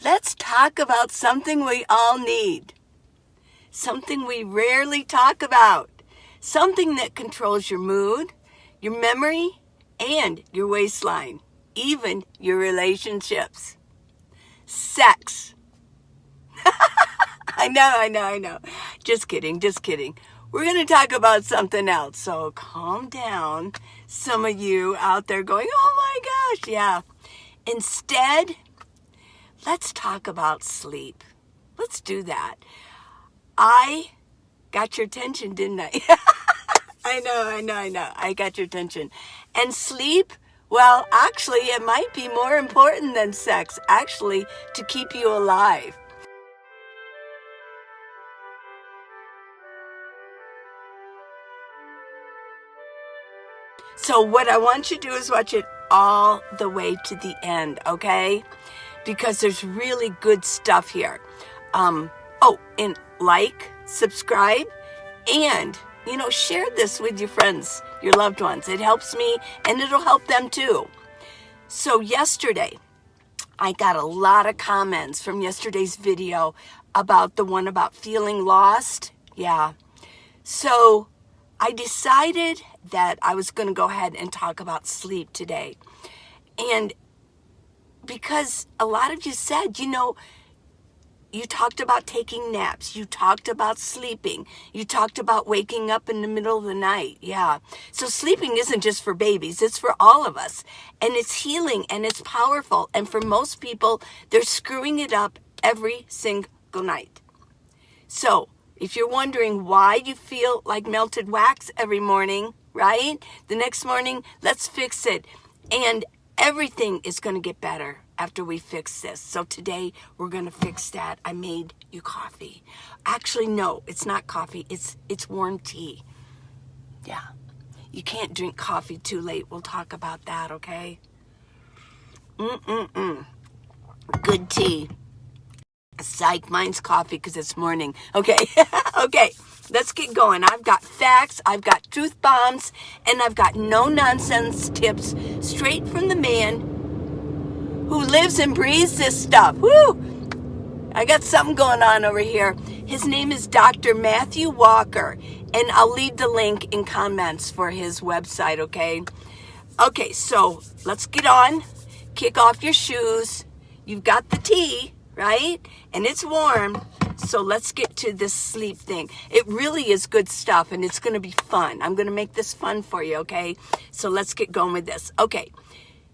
let's talk about something we all need. Something we rarely talk about. Something that controls your mood, your memory, and your waistline. Even your relationships. Sex. I know. Just kidding. We're going to talk about something else. So calm down. Some of you out there going, oh my gosh, yeah. Instead, let's talk about sleep. Let's do that. I got your attention, didn't I? I know. I got your attention. And sleep, well, actually, it might be more important than sex, actually, to keep you alive. So what I want you to do is watch it all the way to the end, okay? Because there's really good stuff here. And like, subscribe, and, share this with your friends, your loved ones. It helps me, and it'll help them too. So yesterday, I got a lot of comments from yesterday's video about the one about feeling lost. Yeah. So I decided that I was going to go ahead and talk about sleep today. And because a lot of you said, you talked about taking naps. You talked about sleeping. You talked about waking up in the middle of the night. Yeah. So sleeping isn't just for babies. It's for all of us. And it's healing and it's powerful. And for most people, they're screwing it up every single night. So if you're wondering why you feel like melted wax every morning, right? The next morning, let's fix it. And everything is going to get better after we fix this. So today we're going to fix that. I made you coffee. Actually, no, it's not coffee. It's warm tea. Yeah. You can't drink coffee too late. We'll talk about that, okay? Good tea. Psych, mine's coffee because it's morning. Okay. Okay. Let's get going. I've got facts, I've got truth bombs, and I've got no-nonsense tips straight from the man who lives and breathes this stuff. Woo! I got something going on over here. His name is Dr. Matthew Walker, and I'll leave the link in comments for his website, okay? Okay, so let's get on. Kick off your shoes. You've got the tea, right? And it's warm. So let's get to this sleep thing. It really is good stuff, and it's going to be fun. I'm going to make this fun for you, okay? So let's get going with this. Okay,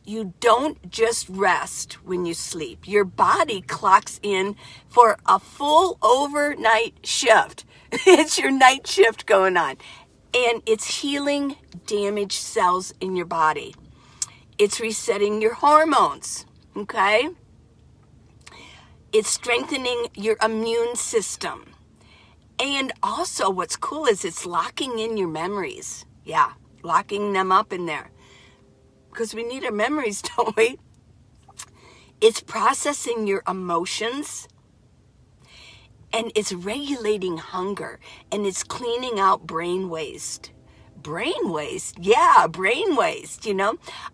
you don't just rest when you sleep. Your body clocks in for a full overnight shift. It's your night shift going on. And it's healing damaged cells in your body. It's resetting your hormones, okay? It's strengthening your immune system. And also what's cool is it's locking in your memories. Yeah, locking them up in there. Because we need our memories, don't we? It's processing your emotions. And it's regulating hunger. And it's cleaning out brain waste. Brain waste? Yeah, brain waste,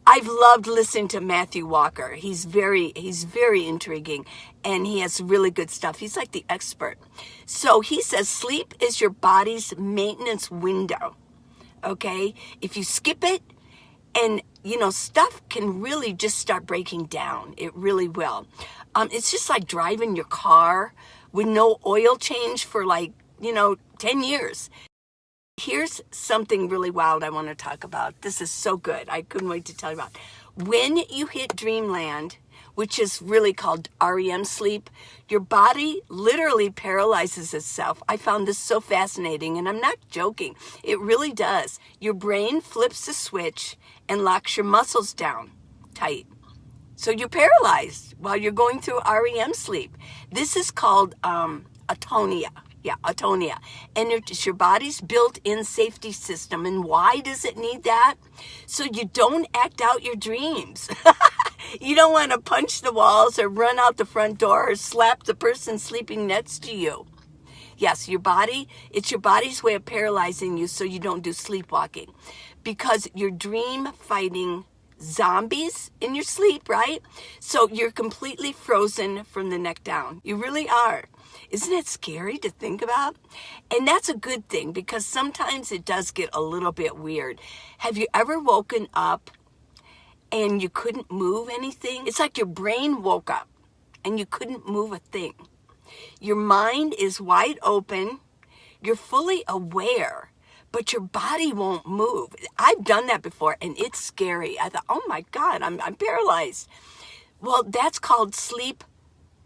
I've loved listening to Matthew Walker. He's very intriguing, and he has really good stuff. He's like the expert. So he says sleep is your body's maintenance window, okay? If you skip it, and, stuff can really just start breaking down. It really will. It's just like driving your car with no oil change for 10 years. Here's something really wild I want to talk about. This is so good. I couldn't wait to tell you about. When you hit dreamland, which is really called REM sleep, your body literally paralyzes itself. I found this so fascinating, and I'm not joking. It really does. Your brain flips the switch and locks your muscles down tight. So you're paralyzed while you're going through REM sleep. This is called atonia. Yeah, atonia. And it's your body's built-in safety system. And why does it need that? So you don't act out your dreams. You don't want to punch the walls or run out the front door or slap the person sleeping next to you. Yes, it's your body's way of paralyzing you so you don't do sleepwalking. Because your dream fighting zombies in your sleep, right? So you're completely frozen from the neck down. You really are. Isn't it scary to think about? And that's a good thing, because sometimes it does get a little bit weird. Have you ever woken up and you couldn't move anything? It's like your brain woke up and you couldn't move a thing. Your mind is wide open. You're fully aware, but your body won't move. I've done that before, and it's scary. I thought, oh my God, I'm paralyzed. Well, that's called sleep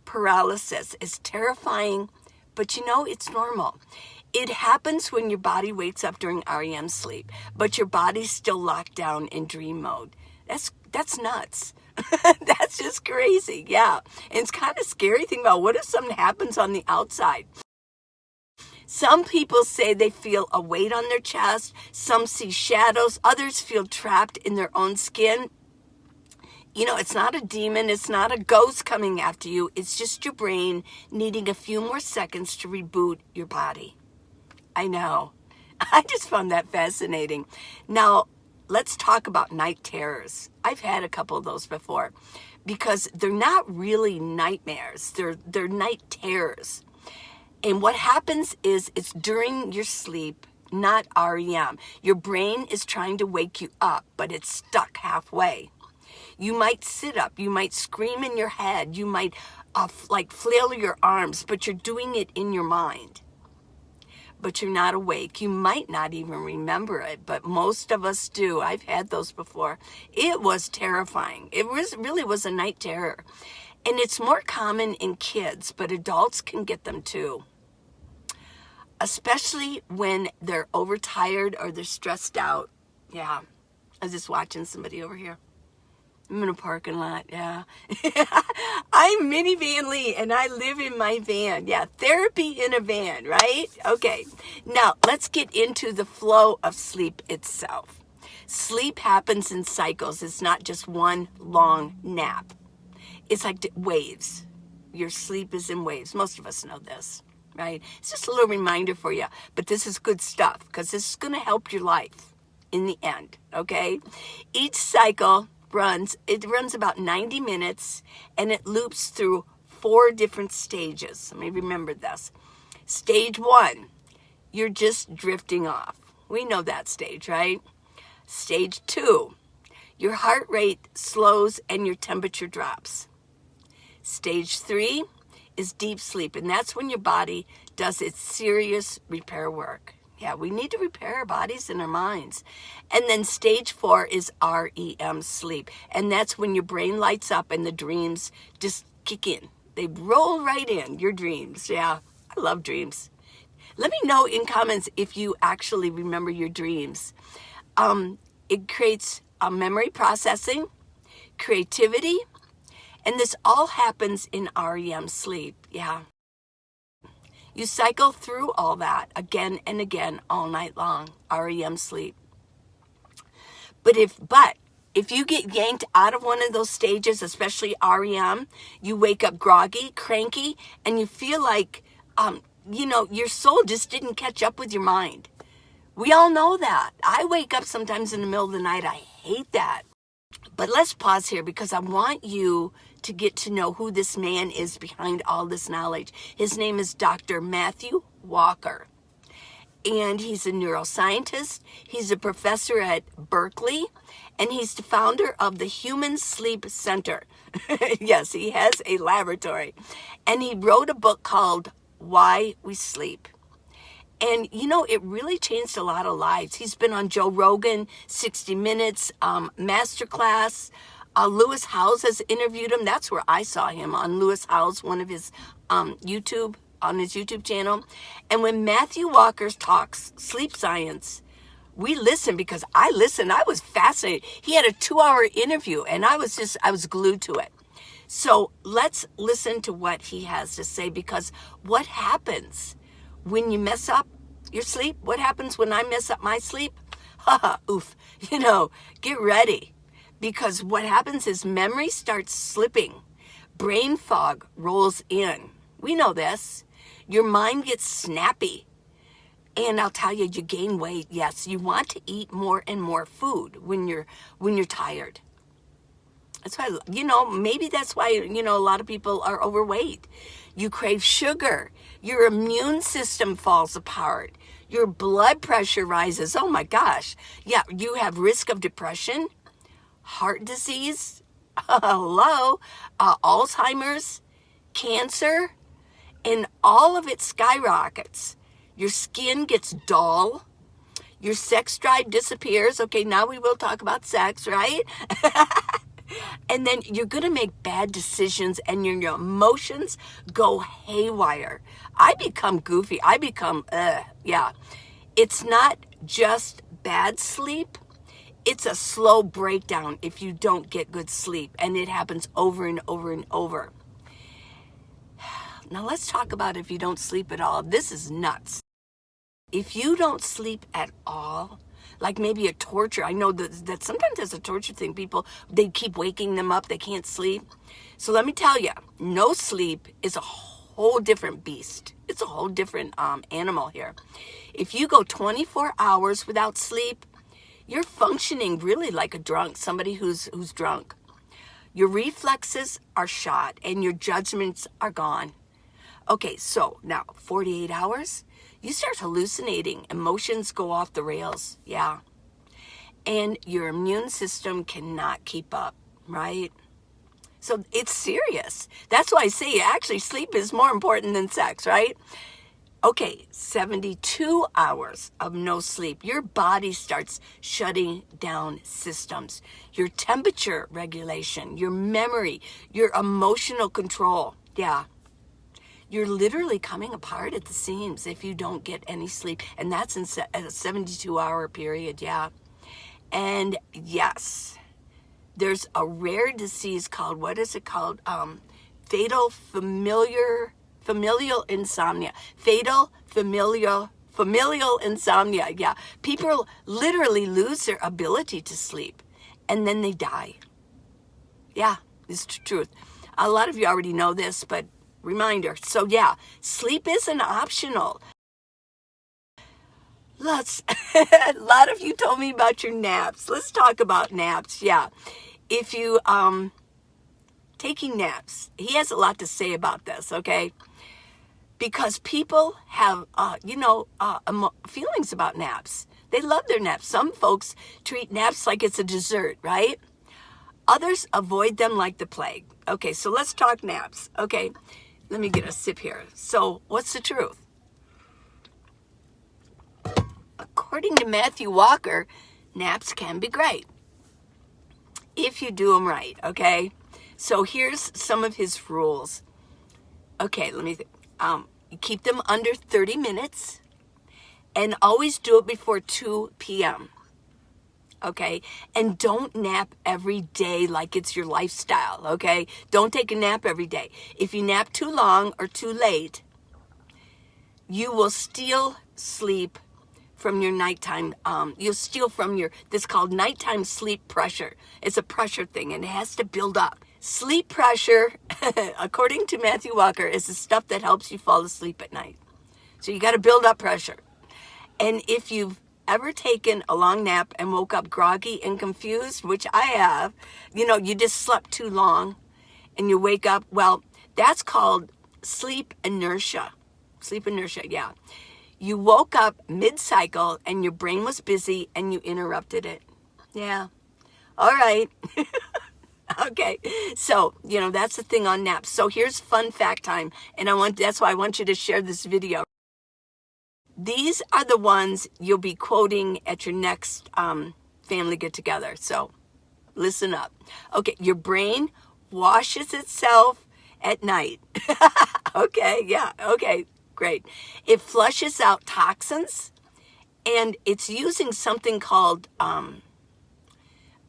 paralysis. It's terrifying, but it's normal. It happens when your body wakes up during REM sleep, but your body's still locked down in dream mode. That's nuts. That's just crazy. Yeah. And it's kind of scary thinking about, what if something happens on the outside? Some people say they feel a weight on their chest. Some see shadows. Others feel trapped in their own skin. It's not a demon. It's not a ghost coming after you. It's just your brain needing a few more seconds to reboot your body. I know. I just found that fascinating. Now, let's talk about night terrors. I've had a couple of those before, because they're not really nightmares. They're night terrors. And what happens is, it's during your sleep, not REM. Your brain is trying to wake you up, but it's stuck halfway. You might sit up. You might scream in your head. You might flail your arms, but you're doing it in your mind. But you're not awake. You might not even remember it, but most of us do. I've had those before. It was terrifying. It really was a night terror. And it's more common in kids, but adults can get them too. Especially when they're overtired or they're stressed out. Yeah. I was just watching somebody over here. I'm in a parking lot, yeah. I'm Minivan Lee, and I live in my van. Yeah, therapy in a van, right? Okay, now let's get into the flow of sleep itself. Sleep happens in cycles. It's not just one long nap. It's like waves. Your sleep is in waves. Most of us know this, right? It's just a little reminder for you, but this is good stuff, because this is going to help your life in the end, okay? Each cycle runs about 90 minutes, and it loops through 4 different stages. Let me remember this. Stage 1, you're just drifting off. We know that stage, right? Stage 2, your heart rate slows and your temperature drops. Stage 3 is deep sleep, and that's when your body does its serious repair work. Yeah, we need to repair our bodies and our minds. And then stage 4 is REM sleep. And that's when your brain lights up and the dreams just kick in. They roll right in, your dreams. Yeah, I love dreams. Let me know in comments if you actually remember your dreams. It creates memory processing, creativity, and this all happens in REM sleep. Yeah. You cycle through all that again and again all night long, REM sleep. But if you get yanked out of one of those stages, especially REM, you wake up groggy, cranky, and you feel like, your soul just didn't catch up with your mind. We all know that. I wake up sometimes in the middle of the night. I hate that. But let's pause here, because I want you to get to know who this man is behind all this knowledge. His name is Dr. Matthew Walker, and he's a neuroscientist. He's a professor at Berkeley, and he's the founder of the Human Sleep Center. Yes, he has a laboratory, and he wrote a book called Why We Sleep. And, it really changed a lot of lives. He's been on Joe Rogan, 60 Minutes, Masterclass. Lewis Howes has interviewed him. That's where I saw him, on Lewis Howes, on his YouTube channel. And when Matthew Walker talks sleep science, we listen, because I listened. I was fascinated. He had a 2-hour interview, and I was glued to it. So let's listen to what he has to say, because what happens when you mess up your sleep? What happens when I mess up my sleep? Oof. Get ready. Because what happens is memory starts slipping. Brain fog rolls in. We know this. Your mind gets snappy. And I'll tell you gain weight. Yes, you want to eat more and more food when you're tired. That's why, maybe that's why, a lot of people are overweight. You crave sugar. Your immune system falls apart. Your blood pressure rises. Oh my gosh. Yeah, you have risk of depression, heart disease, Alzheimer's, cancer, and all of it skyrockets. Your skin gets dull. Your sex drive disappears. Okay, now we will talk about sex, right? And then you're going to make bad decisions and your emotions go haywire. I become goofy. I become, yeah. It's not just bad sleep. It's a slow breakdown if you don't get good sleep. And it happens over and over and over. Now let's talk about if you don't sleep at all. This is nuts. If you don't sleep at all, like maybe a torture. I know that sometimes it's a torture thing. People, they keep waking them up. They can't sleep. So let me tell you, no sleep is a whole different beast. It's a whole different animal here. If you go 24 hours without sleep, you're functioning really like a drunk, somebody who's drunk. Your reflexes are shot and your judgments are gone. Okay, so now 48 hours, you start hallucinating. Emotions go off the rails. Yeah. And your immune system cannot keep up, right? So it's serious. That's why I say actually sleep is more important than sex, right? Okay, 72 hours of no sleep. Your body starts shutting down systems. Your temperature regulation, your memory, your emotional control. Yeah. You're literally coming apart at the seams if you don't get any sleep. And that's in a 72-hour period, yeah. And yes, there's a rare disease called, what is it called? Fatal familial insomnia. Fatal familial insomnia, yeah. People literally lose their ability to sleep and then they die. Yeah, it's the truth. A lot of you already know this, but reminder. So yeah, sleep isn't optional. A lot of you told me about your naps. Let's talk about naps. Yeah. If you taking naps, he has a lot to say about this, okay? Because people have feelings about naps. They love their naps. Some folks treat naps like it's a dessert, right? Others avoid them like the plague. Okay, so let's talk naps. Okay. Let me get a sip here. So, what's the truth? According to Matthew Walker, naps can be great if you do them right, okay? So, here's some of his rules. Okay, let me think. You keep them under 30 minutes and always do it before 2 p.m., okay? And don't nap every day like it's your lifestyle, okay? Don't take a nap every day. If you nap too long or too late, you will steal sleep from your nighttime. You'll steal from this called nighttime sleep pressure. It's a pressure thing and it has to build up. Sleep pressure, according to Matthew Walker, is the stuff that helps you fall asleep at night. So you got to build up pressure. And if you've ever taken a long nap and woke up groggy and confused, which I have, you just slept too long and you wake up, well, that's called sleep inertia. Sleep inertia, yeah. You woke up mid-cycle and your brain was busy and you interrupted it. Yeah. All right. Okay. So, that's the thing on naps. So here's fun fact time. And that's why I want you to share this video. These are the ones you'll be quoting at your next family get-together. So listen up. Okay, your brain washes itself at night. Okay, yeah, okay, great. It flushes out toxins, and it's using something called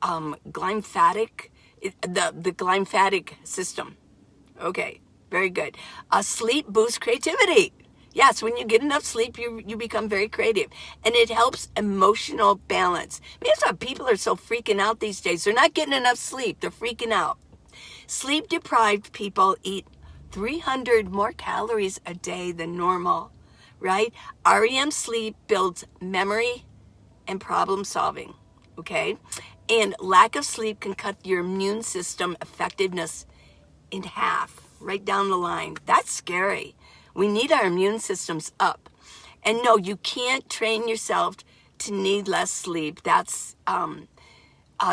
glymphatic, the glymphatic system. Okay, very good. Sleep boosts creativity. Yes, when you get enough sleep, you become very creative. And it helps emotional balance. I mean, that's why people are so freaking out these days. They're not getting enough sleep. They're freaking out. Sleep-deprived people eat 300 more calories a day than normal, right? REM sleep builds memory and problem solving, okay? And lack of sleep can cut your immune system effectiveness in half, right down the line. That's scary. We need our immune systems up. And no, you can't train yourself to need less sleep. That's,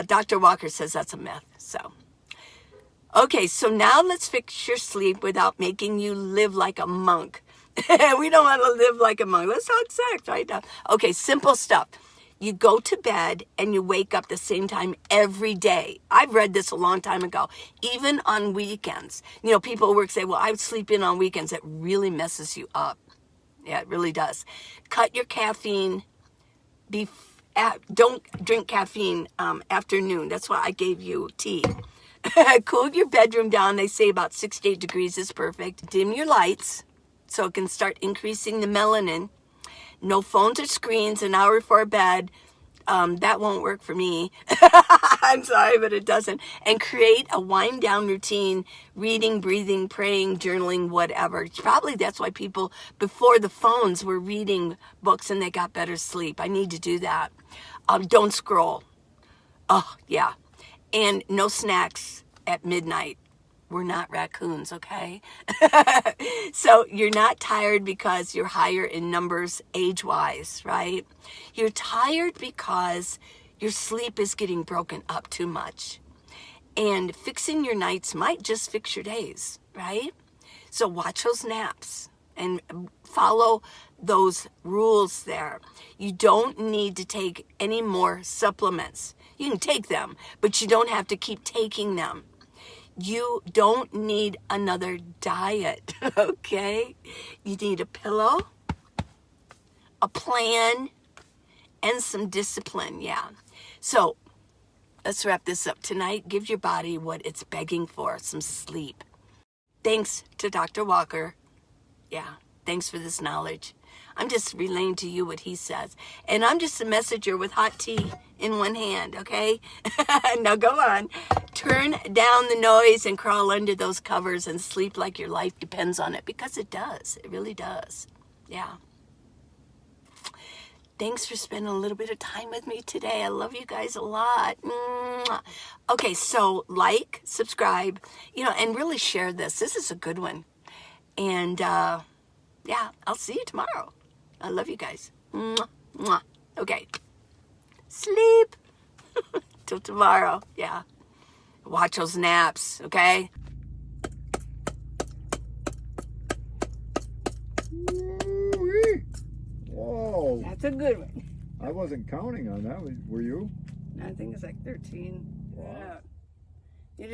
Dr. Walker says that's a myth. So, okay, so now let's fix your sleep without making you live like a monk. We don't want to live like a monk. Let's talk sex right now. Okay, simple stuff. You go to bed and you wake up the same time every day. I've read this a long time ago, even on weekends. You know, people at work say, well, I would sleep in on weekends. It really messes you up. Yeah, it really does. Cut your caffeine. Don't drink caffeine afternoon. That's why I gave you tea. Cool your bedroom down. They say about 68 degrees is perfect. Dim your lights so it can start increasing the melanin. No phones or screens an hour before bed. That won't work for me. I'm sorry, but it doesn't. And create a wind down routine, reading, breathing, praying, journaling, whatever. Probably that's why people before the phones were reading books and they got better sleep. I need to do that. Don't scroll. Oh, yeah. And no snacks at midnight. We're not raccoons, okay? So you're not tired because you're higher in numbers age-wise, right? You're tired because your sleep is getting broken up too much. And fixing your nights might just fix your days, right? So watch those naps and follow those rules there. You don't need to take any more supplements. You can take them, but you don't have to keep taking them. You don't need another diet, okay? You need a pillow, a plan, and some discipline, yeah. So let's wrap this up tonight. Give your body what it's begging for, some sleep. Thanks to Dr. Walker. Yeah, thanks for this knowledge. I'm just relaying to you what he says. And I'm just a messenger with hot tea in one hand, okay? Now go on. Turn down the noise and crawl under those covers and sleep like your life depends on it, because it does. It really does. Yeah. Thanks for spending a little bit of time with me today. I love you guys a lot. Mwah. Okay, so like, subscribe, and really share this. This is a good one. And yeah, I'll see you tomorrow. I love you guys. Mwah, mwah. Okay. Sleep. Till tomorrow. Yeah. Watch those naps, okay? Ooh-wee. Whoa. That's a good one. I wasn't counting on that. Were you? I think it's like 13. Wow. Yeah.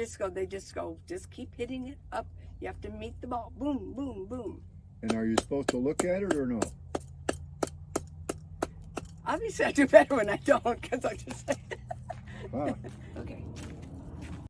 Just keep hitting it up. You have to meet the ball. Boom, boom, boom. And are you supposed to look at it or no? Obviously, I do better when I don't, because I just say Wow.